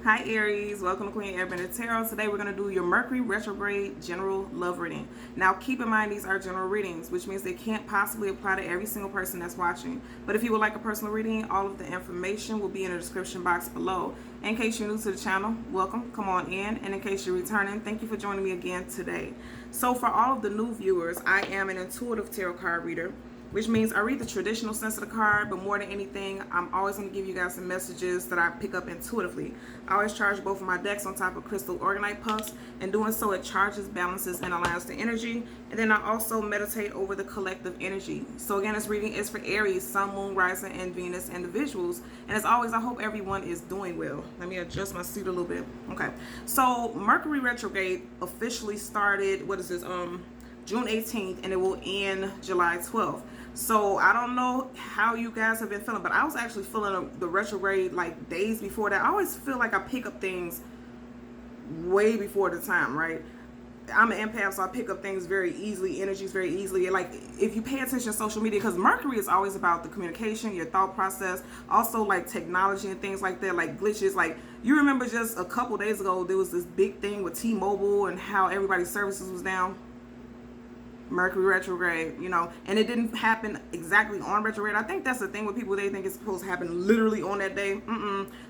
Hi Aries, welcome to Queen Airbender Tarot. Today we're going to do your Mercury retrograde general love reading. Now keep in mind these are general readings, which means they can't possibly apply to every single person that's watching. But if you would like a personal reading, all of the information will be in the description box below. In case you're new to the channel, welcome, come on in. And in case you're returning, thank you for joining me again today. So for all of the new viewers, I am an intuitive tarot card reader, which means I read the traditional sense of the card, but more than anything, I'm always going to give you guys some messages that I pick up intuitively. I always charge both of my decks on top of crystal organite puffs, and doing so it charges, balances, and aligns the energy. And then I also meditate over the collective energy. So again, this reading is for Aries, Sun, Moon, Rising, and Venus individuals. And as always, I hope everyone is doing well. Let me adjust my seat a little bit. Okay, so Mercury retrograde officially started, June 18th, and it will end July 12th. So I don't know how you guys have been feeling, but I was actually feeling the retrograde like days before that. I always feel like I pick up things way before the time, right? I'm an empath, so I pick up things very easily, energies very easily. Like if you pay attention to social media, because Mercury is always about the communication, your thought process, also like technology and things like that, like glitches. Like you remember just a couple days ago, there was this big thing with T-Mobile and how everybody's services was down. Mercury retrograde, you know, and it didn't happen exactly on retrograde. I think that's the thing with people, they think it's supposed to happen literally on that day.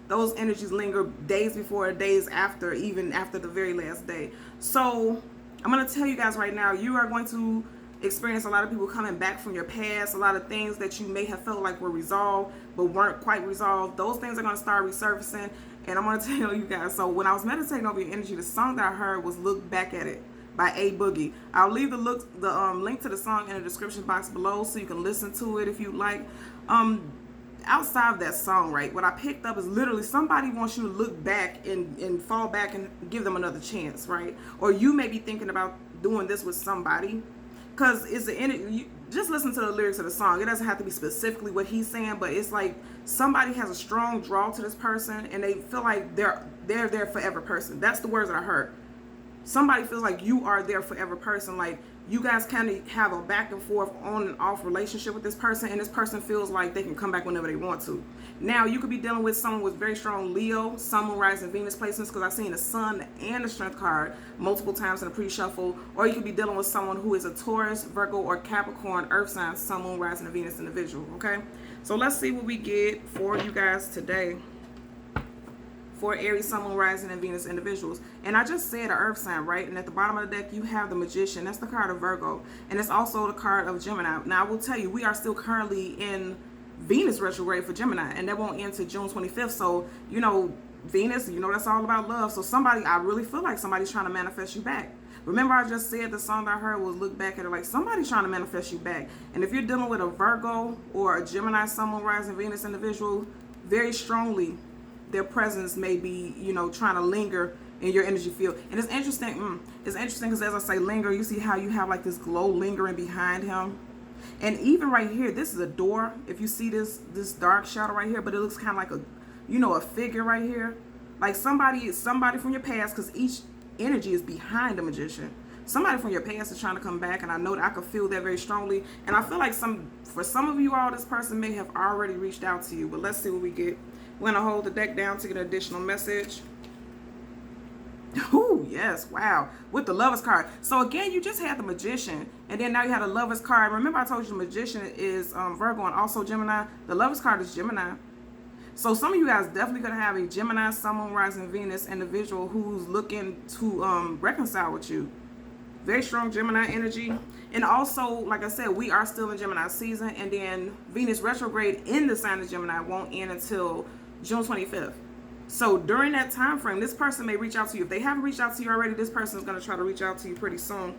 Those energies linger days before, days after, even after the very last day. So I'm going to tell you guys right now, you are going to experience a lot of people coming back from your past, a lot of things that you may have felt like were resolved but weren't quite resolved. Those things are going to start resurfacing, and I'm going to tell you guys. So when I was meditating over your energy, the song that I heard was Look Back at It by A Boogie. I'll leave the link to the song in the description box below so you can listen to it if you like. Outside of that song, right, what I picked up is literally somebody wants you to look back and fall back and give them another chance, right? Or you may be thinking about doing this with somebody, because just listen to the lyrics of the song. It doesn't have to be specifically what he's saying, but it's like somebody has a strong draw to this person and they feel like they're their forever person. That's the words that I heard. Somebody feels like you are their forever person, like you guys kind of have a back and forth on and off relationship with this person, and this person feels like they can come back whenever they want to. Now you could be dealing with someone with very strong Leo, Sun, Moon, Rising, Venus placements, because I've seen the Sun and the Strength card multiple times in the pre-shuffle. Or you could be dealing with someone who is a Taurus, Virgo, or Capricorn Earth sign, Sun, Moon, Rising, and Venus individual. Okay, so let's see what we get for you guys today for Aries, Sun, Moon, Rising, and Venus individuals. And I just said an earth sign, right? And at the bottom of the deck, you have the Magician. That's the card of Virgo. And it's also the card of Gemini. Now, I will tell you, we are still currently in Venus retrograde for Gemini, and that won't end to June 25th. So, you know, Venus, you know, that's all about love. So somebody, I really feel like somebody's trying to manifest you back. Remember, I just said the song that I heard was Look Back at It, like somebody's trying to manifest you back. And if you're dealing with a Virgo or a Gemini, Sun, Moon, Rising, Venus individual, very strongly, their presence may be, you know, trying to linger in your energy field. And it's interesting. It's interesting because as I say linger, you see how you have like this glow lingering behind him. And even right here, this is a door. If you see this dark shadow right here, but it looks kind of like a, you know, a figure right here. Like somebody from your past, because each energy is behind the Magician. Somebody from your past is trying to come back, and I know that I could feel that very strongly. And I feel like for some of you all, this person may have already reached out to you. But let's see what we get. We're going to hold the deck down to get an additional message. Oh, yes. Wow. With the Lover's card. So, again, you just had the Magician. And then now you had a Lover's card. Remember I told you the Magician is Virgo and also Gemini. The Lover's card is Gemini. So, some of you guys definitely going to have a Gemini, Sun, Moon, Rising, Venus individual who's looking to reconcile with you. Very strong Gemini energy. And also, like I said, we are still in Gemini season. And then Venus retrograde in the sign of Gemini won't end until June 25th. So during that time frame, this person may reach out to you. If they haven't reached out to you already, this person is going to try to reach out to you pretty soon.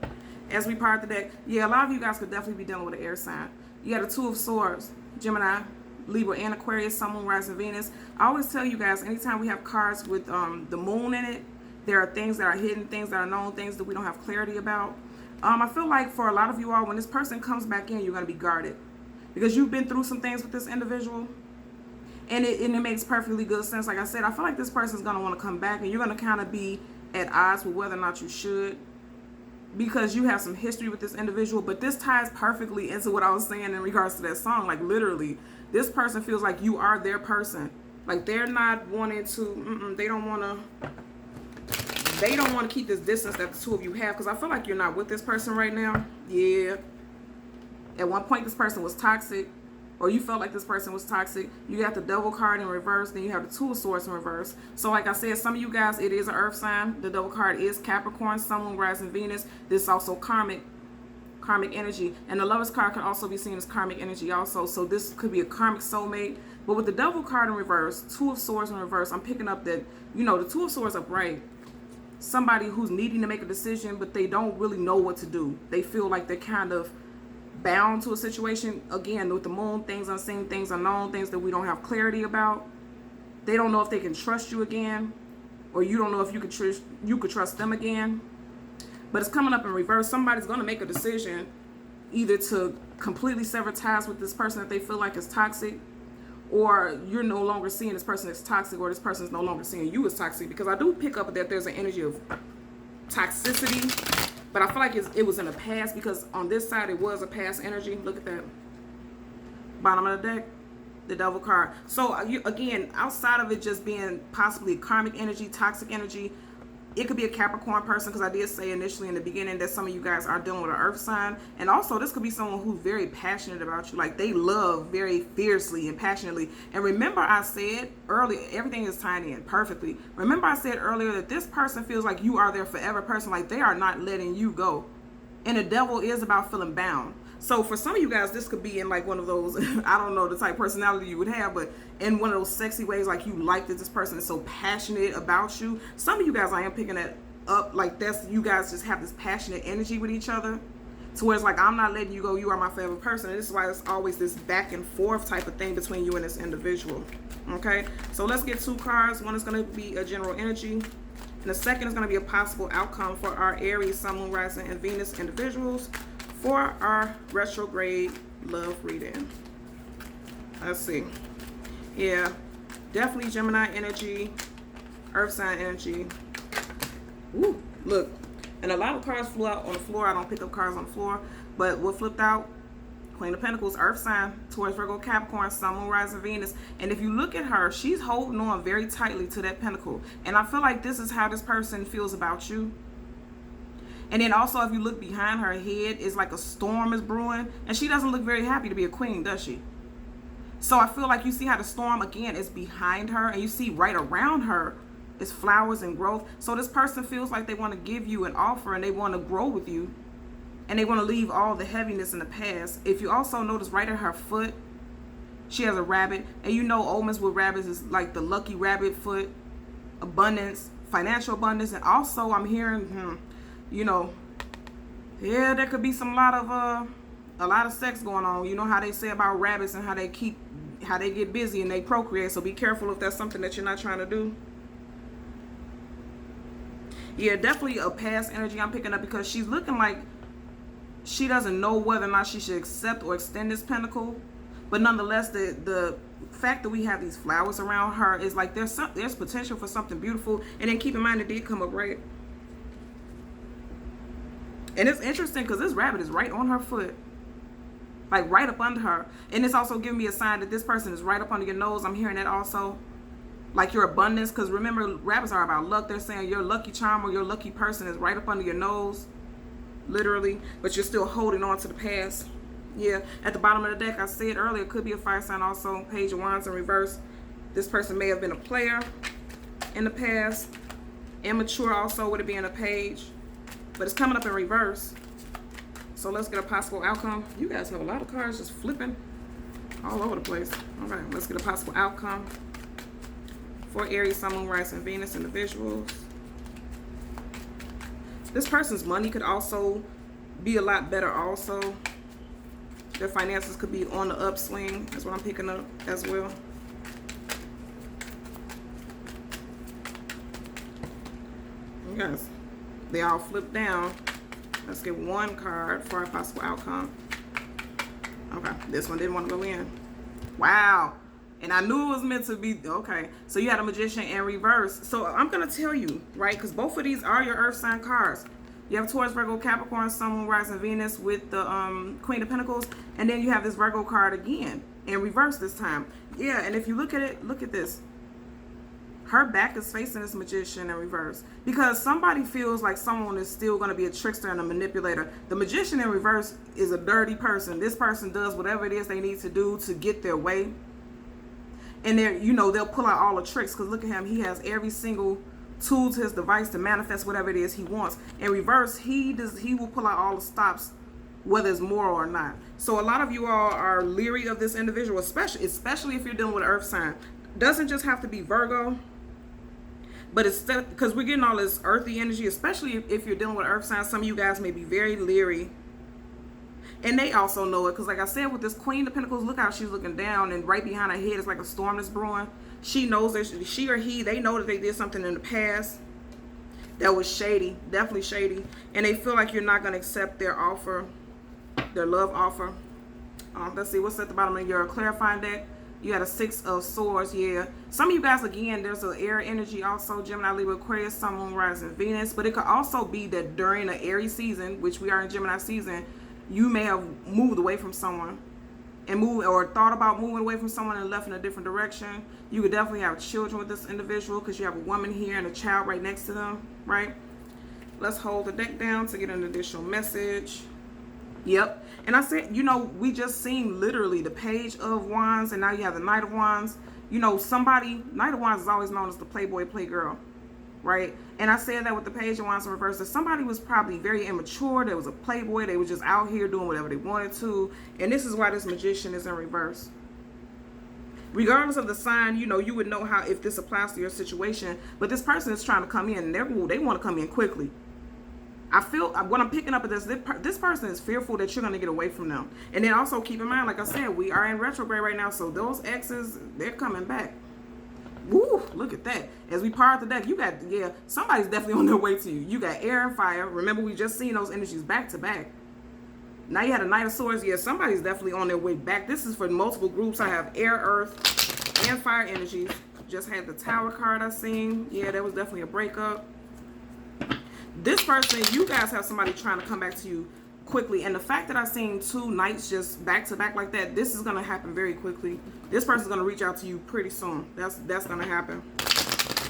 As we part the deck, yeah, a lot of you guys could definitely be dealing with an air sign. You got a Two of Swords, Gemini, Libra, and Aquarius, Sun, Moon, Rising, Venus. I always tell you guys, anytime we have cards with the moon in it, there are things that are hidden, things that are known, things that we don't have clarity about. I feel like for a lot of you all, when this person comes back in, you're going to be guarded because you've been through some things with this individual. And it makes perfectly good sense. Like I said, I feel like this person's going to want to come back, and you're going to kind of be at odds with whether or not you should, because you have some history with this individual. But this ties perfectly into what I was saying in regards to that song. Like literally, this person feels like you are their person. Like they're not wanting to, they don't want to keep this distance that the two of you have, because I feel like you're not with this person right now. Yeah. At one point, this person was toxic, or you felt like this person was toxic. You got the Devil card in reverse, then you have the Two of Swords in reverse. So like I said, some of you guys, it is an earth sign. The Devil card is Capricorn, Sun, Moon, Rising, Venus. This is also karmic energy. And the Lovers card can also be seen as karmic energy also. So this could be a karmic soulmate. But with the Devil card in reverse, Two of Swords in reverse, I'm picking up that, you know, the Two of Swords upright. Somebody who's needing to make a decision, but they don't really know what to do. They feel like they're kind of bound to a situation. Again, with the moon, things unseen, things unknown, things that we don't have clarity about. They don't know if they can trust you again, or you don't know if you could trust them again. But it's coming up in reverse. Somebody's going to make a decision either to completely sever ties with this person that they feel like is toxic, or you're no longer seeing this person as toxic, or this person is no longer seeing you as toxic. Because I do pick up that there's an energy of toxicity, but I feel like it was in the past, because on this side it was a past energy. Look at that. Bottom of the deck, the Devil card. So again, outside of it just being possibly karmic energy, toxic energy, it could be a Capricorn person, because I did say initially in the beginning that some of you guys are dealing with an earth sign. And also this could be someone who's very passionate about you. Like they love very fiercely and passionately. And remember I said earlier, everything is tying in perfectly. Remember I said earlier that this person feels like you are their forever person. Like they are not letting you go. And the Devil is about feeling bound. So for some of you guys, this could be in like one of those, I don't know the type of personality you would have, but in one of those sexy ways, like you like that this person is so passionate about you. Some of you guys, I am picking that up, like that's, you guys just have this passionate energy with each other, to where it's like, I'm not letting you go, you are my favorite person. And this is why it's always this back and forth type of thing between you and this individual. Okay, so let's get two cards. One is going to be a general energy, and the second is going to be a possible outcome for our Aries, Sun, Moon, Rising, and Venus individuals for our retrograde love reading. Let's see. Yeah, definitely Gemini energy, earth sign energy. Ooh, look. And a lot of cards flew out on the floor. I don't pick up cards on the floor. But what flipped out? Queen of Pentacles, earth sign, Taurus, Virgo, Capricorn, Sun, Moon, Rising, Venus. And if you look at her, she's holding on very tightly to that pentacle. And I feel like this is how this person feels about you. And then also, if you look behind her head, it's like a storm is brewing. And she doesn't look very happy to be a queen, does she? So I feel like you see how the storm, again, is behind her. And you see right around her is flowers and growth. So this person feels like they want to give you an offer and they want to grow with you. And they want to leave all the heaviness in the past. If you also notice right at her foot, she has a rabbit. And you know omens with rabbits is like the lucky rabbit foot, abundance, financial abundance. And also I'm hearing, you know, yeah, there could be a lot of sex going on. You know how they say about rabbits and how they get busy and they procreate. So be careful if that's something that you're not trying to do. Yeah, definitely a past energy I'm picking up, because she's looking like she doesn't know whether or not she should accept or extend this pentacle. But nonetheless, the fact that we have these flowers around her is like there's potential for something beautiful. And then keep in mind, it did come up right. And it's interesting because this rabbit is right on her foot. Like right up under her. And it's also giving me a sign that this person is right up under your nose. I'm hearing that also. Like your abundance. Because remember, rabbits are about luck. They're saying your lucky charm or your lucky person is right up under your nose. Literally. But you're still holding on to the past. Yeah. At the bottom of the deck, I said earlier, it could be a fire sign also. Page of Wands in reverse. This person may have been a player in the past. Immature also would it be in a page. But it's coming up in reverse. So let's get a possible outcome. You guys have a lot of cards just flipping all over the place. All right, let's get a possible outcome for Aries, Sun, Moon, Rising, Venus individuals. This person's money could also be a lot better also. Their finances could be on the upswing. That's what I'm picking up as well. You guys, they all flip down. Let's get one card for a possible outcome. Okay, this one didn't want to go in. Wow. And I knew it was meant to be. Okay, so you had a Magician in reverse. So I'm going to tell you, right, because both of these are your earth sign cards. You have Taurus, Virgo, Capricorn, Sun, Moon, Rising, Venus with the Queen of Pentacles. And then you have this Virgo card again in reverse this time. Yeah, and if you look at it, look at this. Her back is facing this Magician in reverse because somebody feels like someone is still going to be a trickster and a manipulator. The Magician in reverse is a dirty person. This person does whatever it is they need to do to get their way. And they're, you know, they'll pull out all the tricks because look at him. He has every single tool to his device to manifest whatever it is he wants. In reverse, he will pull out all the stops, whether it's moral or not. So a lot of you all are leery of this individual, especially if you're dealing with an earth sign. Doesn't just have to be Virgo. But it's because we're getting all this earthy energy, especially if you're dealing with earth signs. Some of you guys may be very leery. And they also know it because, like I said, with this Queen of Pentacles, look how she's looking down. And right behind her head is like a storm that's brewing. She knows that she or he, they know that they did something in the past that was shady. Definitely shady. And they feel like you're not going to accept their offer, their love offer. Let's see, what's at the bottom of your clarifying deck? You got a 6 of Swords, yeah. Some of you guys, again, there's an air energy also, Gemini, Libra, Aquarius, Sun, Moon, Rising, Venus. But it could also be that during the Aries season, which we are in Gemini season, you may have moved away from someone and moved or thought about moving away from someone and left in a different direction. You could definitely have children with this individual because you have a woman here and a child right next to them, right? Let's hold the deck down to get an additional message. Yep. And I said, you know, we just seen literally the Page of Wands, and now you have the Knight of Wands. You know, Knight of Wands is always known as the playboy, playgirl, right? And I said that with the Page of Wands in reverse, that somebody was probably very immature. They was a playboy. They were just out here doing whatever they wanted to. And this is why this Magician is in reverse. Regardless of the sign, you know, you would know how if this applies to your situation. But this person is trying to come in, and they want to come in quickly. I feel what I'm picking up is this person is fearful that you're going to get away from them. And then also keep in mind, like I said, we are in retrograde right now. So those exes, they're coming back. Woo, look at that. As we part the deck, you got, yeah, somebody's definitely on their way to you. You got air and fire. Remember, we just seen those energies back to back. Now you had a Knight of Swords. Yeah, somebody's definitely on their way back. This is for multiple groups. I have air, earth, and fire energies. Just had the Tower card I seen. Yeah, that was definitely a breakup. This person, you guys have somebody trying to come back to you quickly. And the fact that I've seen 2 knights just back to back like that, this is going to happen very quickly. This person's going to reach out to you pretty soon. That's going to happen.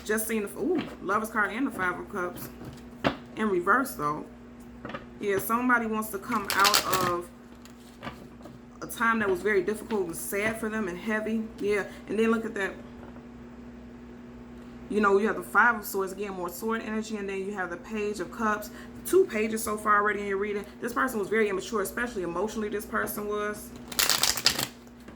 Just seen the Lover's card and the 5 of Cups. In reverse, though. Yeah, somebody wants to come out of a time that was very difficult and sad for them and heavy. Yeah, and then look at that. You know, you have the 5 of Swords, again, more sword energy, and then you have the Page of Cups. 2 pages so far already in your reading. This person was very immature, especially emotionally, this person was.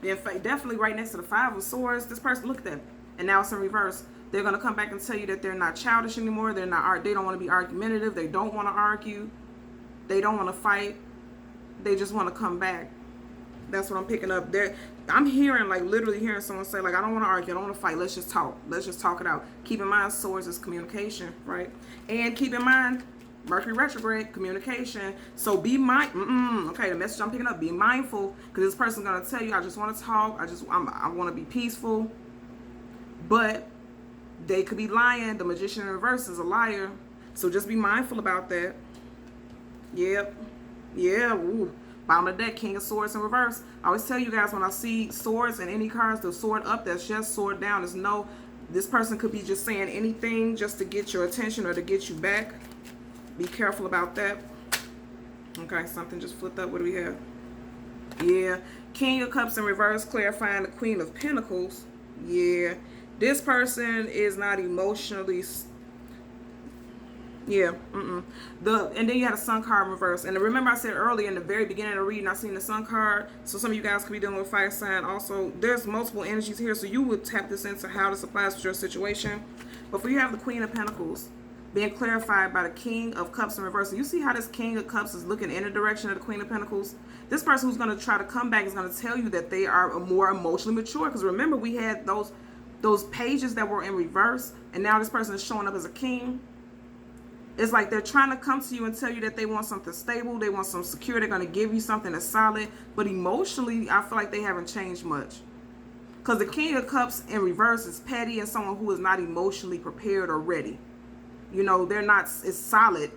Then definitely right next to the 5 of Swords, this person, look at that. And now it's in reverse. They're going to come back and tell you that they're not childish anymore. They don't want to be argumentative. They don't want to argue. They don't want to fight. They just want to come back. That's what I'm picking up there. I'm hearing, like, literally hearing someone say, like, I don't want to argue. I don't want to fight. Let's just talk. Let's just talk it out. Keep in mind, Swords is communication, right? And keep in mind, Mercury retrograde, communication. So be okay, the message I'm picking up, be mindful, because this person's going to tell you, I just want to talk. I want to be peaceful. But they could be lying. The Magician in reverse is a liar. So just be mindful about that. Yep. Yeah. Ooh. Bottom of the deck, King of Swords in reverse. I always tell you guys, when I see swords in any cards, the sword up, that's just sword down. There's no, this person could be just saying anything just to get your attention or to get you back. Be careful about that. Okay, something just flipped up. What do we have? Yeah, King of Cups in reverse, clarifying the Queen of Pentacles. Yeah, this person is not emotionally. Yeah, and then you had a Sun card in reverse. And remember I said earlier in the very beginning of the reading, I seen the Sun card. So some of you guys could be dealing with fire sign. Also, there's multiple energies here. So you would tap this into how this applies to your situation. But for you have the Queen of Pentacles being clarified by the King of Cups in reverse. And you see how this King of Cups is looking in the direction of the Queen of Pentacles? This person who's going to try to come back is going to tell you that they are more emotionally mature. Because remember, we had those pages that were in reverse. And now this person is showing up as a king. It's like they're trying to come to you and tell you that they want something stable. They want some secure. They're going to give you something that's solid. But emotionally, I feel like they haven't changed much. Because the King of Cups in reverse is petty and someone who is not emotionally prepared or ready. You know, they're not as solid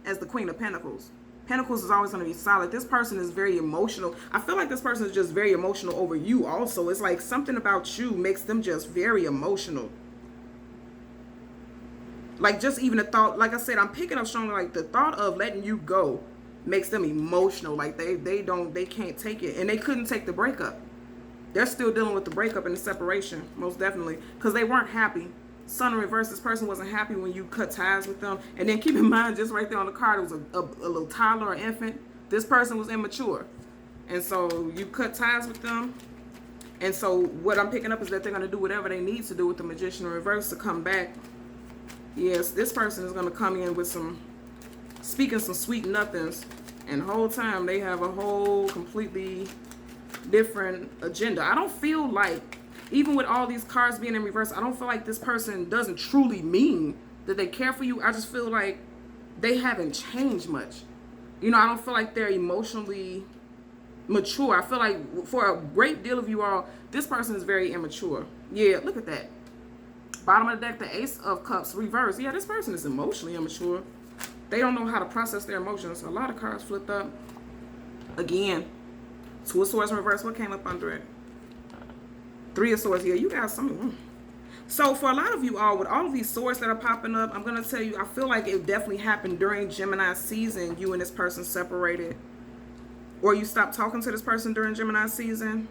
as the Queen of Pentacles. Pentacles is always going to be solid. This person is very emotional. I feel like this person is just very emotional over you also. It's like something about you makes them just very emotional. Like, just even the thought, like I said, I'm picking up strongly, like, the thought of letting you go makes them emotional. Like, they can't take it. And they couldn't take the breakup. They're still dealing with the breakup and the separation, most definitely, because they weren't happy. Sun in reverse, this person wasn't happy when you cut ties with them. And then keep in mind, just right there on the card, it was a little toddler or infant. This person was immature. And so you cut ties with them. And so what I'm picking up is that they're going to do whatever they need to do with the Magician in reverse to come back. Yes, this person is going to come in with speaking some sweet nothings. And the whole time they have a whole completely different agenda. I don't feel like, even with all these cards being in reverse, I don't feel like this person doesn't truly mean that they care for you. I just feel like they haven't changed much. You know, I don't feel like they're emotionally mature. I feel like for a great deal of you all, this person is very immature. Yeah, look at that. Bottom of the deck, the Ace of Cups reverse. Yeah, this person is emotionally immature. They don't know how to process their emotions. A lot of cards flipped up. Again, Two of Swords in reverse. What came up under it? Three of Swords. Yeah, you got some. So for a lot of you all, with all of these swords that are popping up, I'm going to tell you, I feel like it definitely happened during Gemini season. You and this person separated. Or you stopped talking to this person during Gemini season.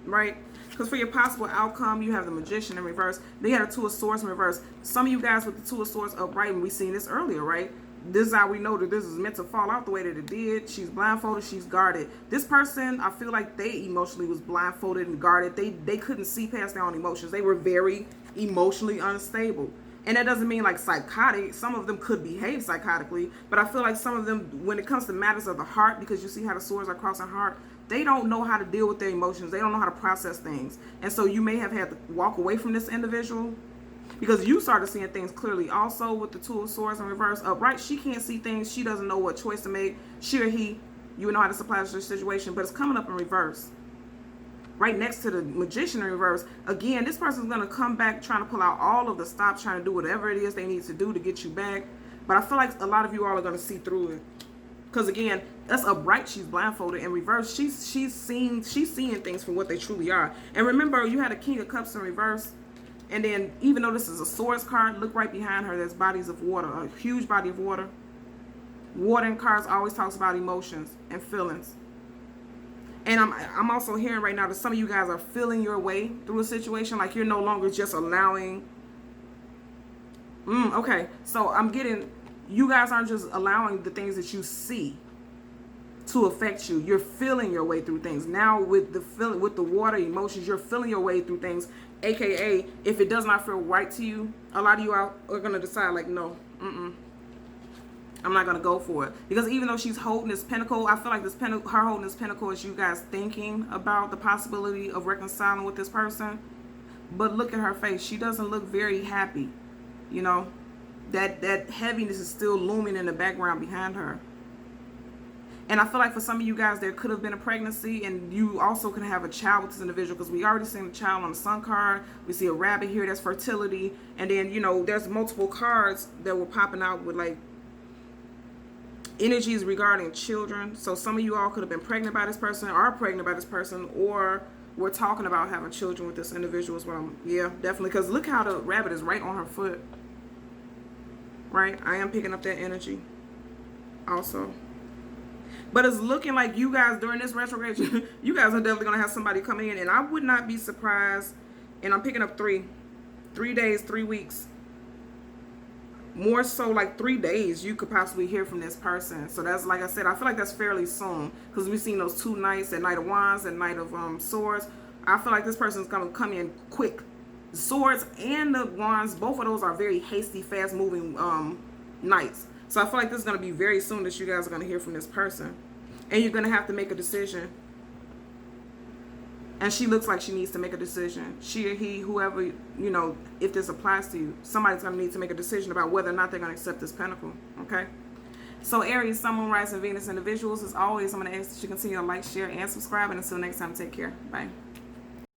Right? Because for your possible outcome, you have the Magician in reverse. They had a Two of Swords in reverse. Some of you guys with the Two of Swords upright, and we seen this earlier, right? This is how we know that this is meant to fall out the way that it did. She's blindfolded, she's guarded. This person, I feel like they emotionally was blindfolded and guarded. They couldn't see past their own emotions. They were very emotionally unstable. And that doesn't mean like psychotic. Some of them could behave psychotically, but I feel like some of them, when it comes to matters of the heart, because you see how the swords are crossing heart, they don't know how to deal with their emotions. They don't know how to process things. And so you may have had to walk away from this individual because you started seeing things clearly. Also with the Two of Swords in reverse upright, she can't see things. She doesn't know what choice to make. She or he, you know how to supply the situation, but it's coming up in reverse. Right next to the Magician in reverse. Again, this person's going to come back trying to pull out all of the stops, trying to do whatever it is they need to do to get you back. But I feel like a lot of you all are going to see through it. Because again, that's upright, she's blindfolded. In reverse, she's seeing things for what they truly are. And remember, you had a King of Cups in reverse. And then, even though this is a Swords card, look right behind her. There's bodies of water, a huge body of water. Water in cards always talks about emotions and feelings. And I'm also hearing right now that some of you guys are feeling your way through a situation. Like you're no longer just allowing. Okay, so I'm getting, you guys aren't just allowing the things that you see to affect you. You're feeling your way through things. Now with the water emotions, you're feeling your way through things. AKA, if it does not feel right to you, a lot of you are going to decide like, no, I'm not going to go for it. Because even though she's holding this pentacle, I feel like this her holding this pentacle is you guys thinking about the possibility of reconciling with this person. But look at her face. She doesn't look very happy. You know, that heaviness is still looming in the background behind her. And I feel like for some of you guys, there could have been a pregnancy, and you also can have a child with this individual, because we already seen a child on the Sun card. We see a rabbit here, that's fertility. And then, you know, there's multiple cards that were popping out with like energies regarding children. So some of you all could have been pregnant by this person, are pregnant by this person, or we're talking about having children with this individual as well. Yeah, definitely. Because look how the rabbit is right on her foot. Right? I am picking up that energy also. But it's looking like you guys during this retrograde, you guys are definitely going to have somebody come in. And I would not be surprised. And I'm picking up 3 days, 3 weeks. More so like 3 days you could possibly hear from this person. So that's, like I said, I feel like that's fairly soon. Because we've seen those 2 nights, that Knight of Wands and Knight of Swords. I feel like this person's going to come in quick. The Swords and the Wands, both of those are very hasty, fast moving nights. So I feel like this is going to be very soon that you guys are going to hear from this person. And you're going to have to make a decision. And she looks like she needs to make a decision. She or he, whoever, you know, if this applies to you, somebody's going to need to make a decision about whether or not they're going to accept this pentacle. Okay? So Aries, Sun, Moon, Rising, Venus individuals, as always, I'm going to ask that you continue to like, share, and subscribe. And until next time, take care. Bye.